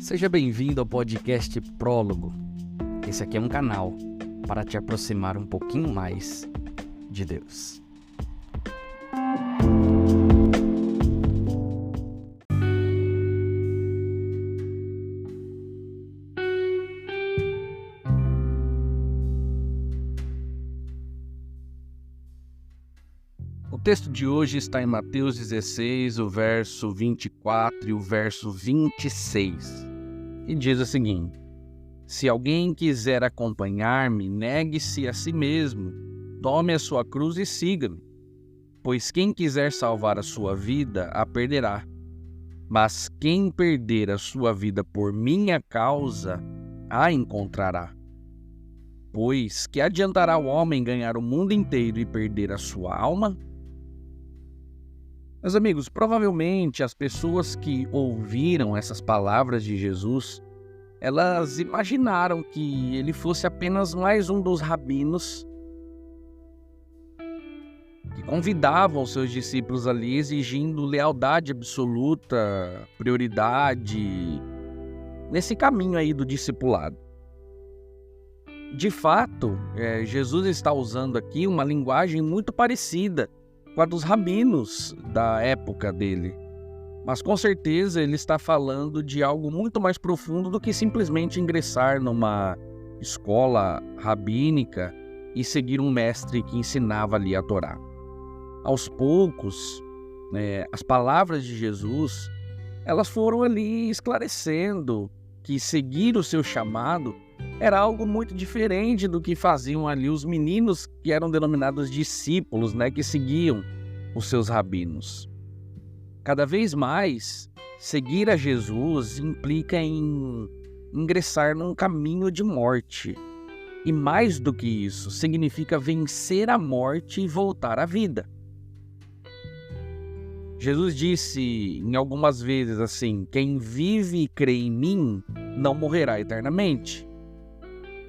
Seja bem-vindo ao podcast Prólogo. Esse aqui é um canal para te aproximar um pouquinho mais de Deus. O texto de hoje está em Mateus 16, o verso 24 e o verso 26. E diz o seguinte: se alguém quiser acompanhar-me, negue-se a si mesmo, tome a sua cruz e siga-me. Pois quem quiser salvar a sua vida, a perderá. Mas quem perder a sua vida por minha causa, a encontrará. Pois que adiantará o homem ganhar o mundo inteiro e perder a sua alma? Meus amigos, provavelmente as pessoas que ouviram essas palavras de Jesus, elas imaginaram que ele fosse apenas mais um dos rabinos que convidavam os seus discípulos ali, exigindo lealdade absoluta, prioridade, nesse caminho aí do discipulado. De fato, Jesus está usando aqui uma linguagem muito parecida com a dos rabinos da época dele. Mas com certeza ele está falando de algo muito mais profundo do que simplesmente ingressar numa escola rabínica e seguir um mestre que ensinava ali a Torá. Aos poucos, as palavras de Jesus, elas foram ali esclarecendo que seguir o seu chamado era algo muito diferente do que faziam ali os meninos que eram denominados discípulos, que seguiam os seus rabinos. Cada vez mais, seguir a Jesus implica em ingressar num caminho de morte. E mais do que isso, significa vencer a morte e voltar à vida. Jesus disse em algumas vezes assim: quem vive e crê em mim não morrerá eternamente.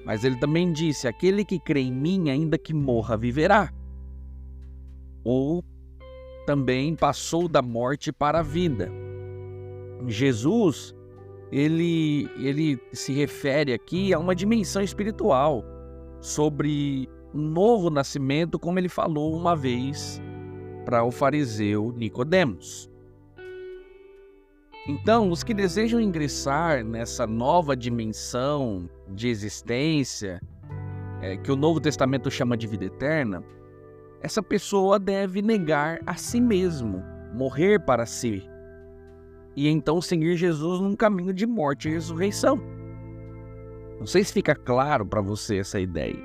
Mas ele também disse: aquele que crê em mim, ainda que morra, viverá. Ou também passou da morte para a vida. Jesus, ele se refere aqui a uma dimensão espiritual, sobre um novo nascimento, como ele falou uma vez para o fariseu Nicodemos. Então, os que desejam ingressar nessa nova dimensão de existência, que o Novo Testamento chama de vida eterna, essa pessoa deve negar a si mesmo, morrer para si, e então seguir Jesus num caminho de morte e ressurreição. Não sei se fica claro para você essa ideia.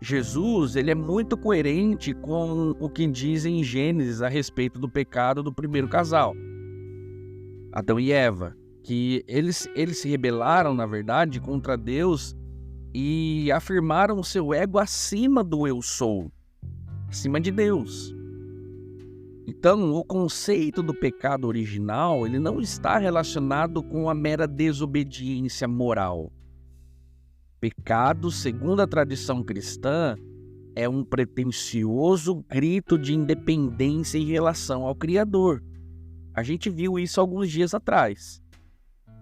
Jesus, ele é muito coerente com o que diz em Gênesis a respeito do pecado do primeiro casal, Adão e Eva, que eles se rebelaram, na verdade, contra Deus e afirmaram o seu ego acima do eu sou, acima de Deus. Então, o conceito do pecado original, ele não está relacionado com a mera desobediência moral. Pecado, segundo a tradição cristã, é um pretensioso grito de independência em relação ao Criador. A gente viu isso alguns dias atrás,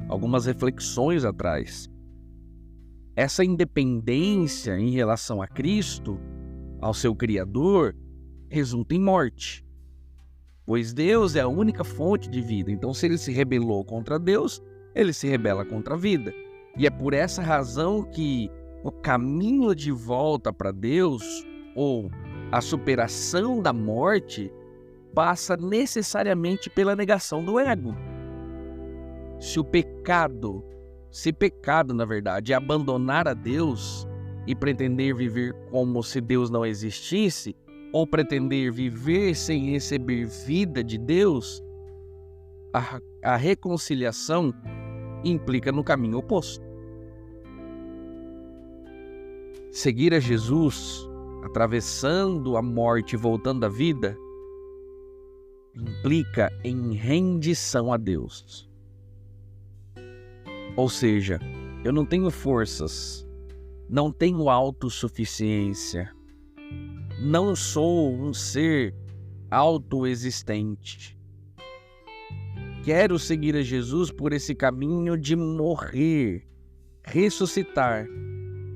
algumas reflexões atrás. Essa independência em relação a Cristo, ao seu Criador, resulta em morte. Pois Deus é a única fonte de vida. Então, se ele se rebelou contra Deus, ele se rebela contra a vida. E é por essa razão que o caminho de volta para Deus, ou a superação da morte, passa necessariamente pela negação do ego. Se pecado, na verdade, é abandonar a Deus e pretender viver como se Deus não existisse, ou pretender viver sem receber vida de Deus, a reconciliação implica no caminho oposto. Seguir a Jesus, atravessando a morte e voltando à vida, implica em rendição a Deus. Ou seja, eu não tenho forças, não tenho autossuficiência, não sou um ser autoexistente. quero seguir a Jesus por esse caminho de morrer, ressuscitar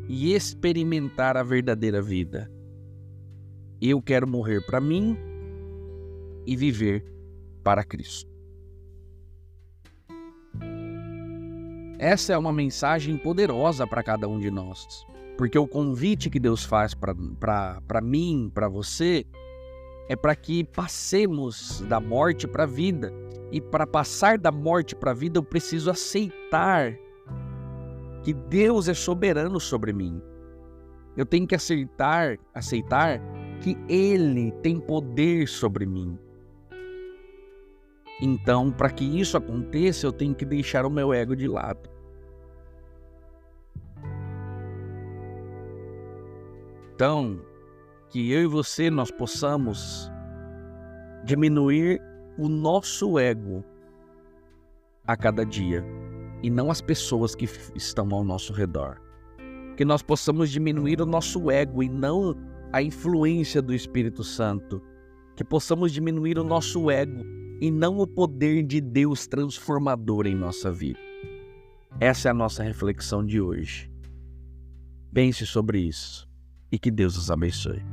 e experimentar a verdadeira vida. Eu quero morrer para mim e viver para Cristo. Essa é uma mensagem poderosa para cada um de nós, porque o convite que Deus faz para mim, para você, é para que passemos da morte para a vida. E para passar da morte para a vida, eu preciso aceitar que Deus é soberano sobre mim. Eu tenho que aceitar que Ele tem poder sobre mim. Então, para que isso aconteça, eu tenho que deixar o meu ego de lado. Então, que eu e você, nós possamos diminuir o nosso ego a cada dia, e não as pessoas que estão ao nosso redor. Que nós possamos diminuir o nosso ego e não a influência do Espírito Santo. Que possamos diminuir o nosso ego e não o poder de Deus transformador em nossa vida. Essa é a nossa reflexão de hoje. Pense sobre isso e que Deus os abençoe.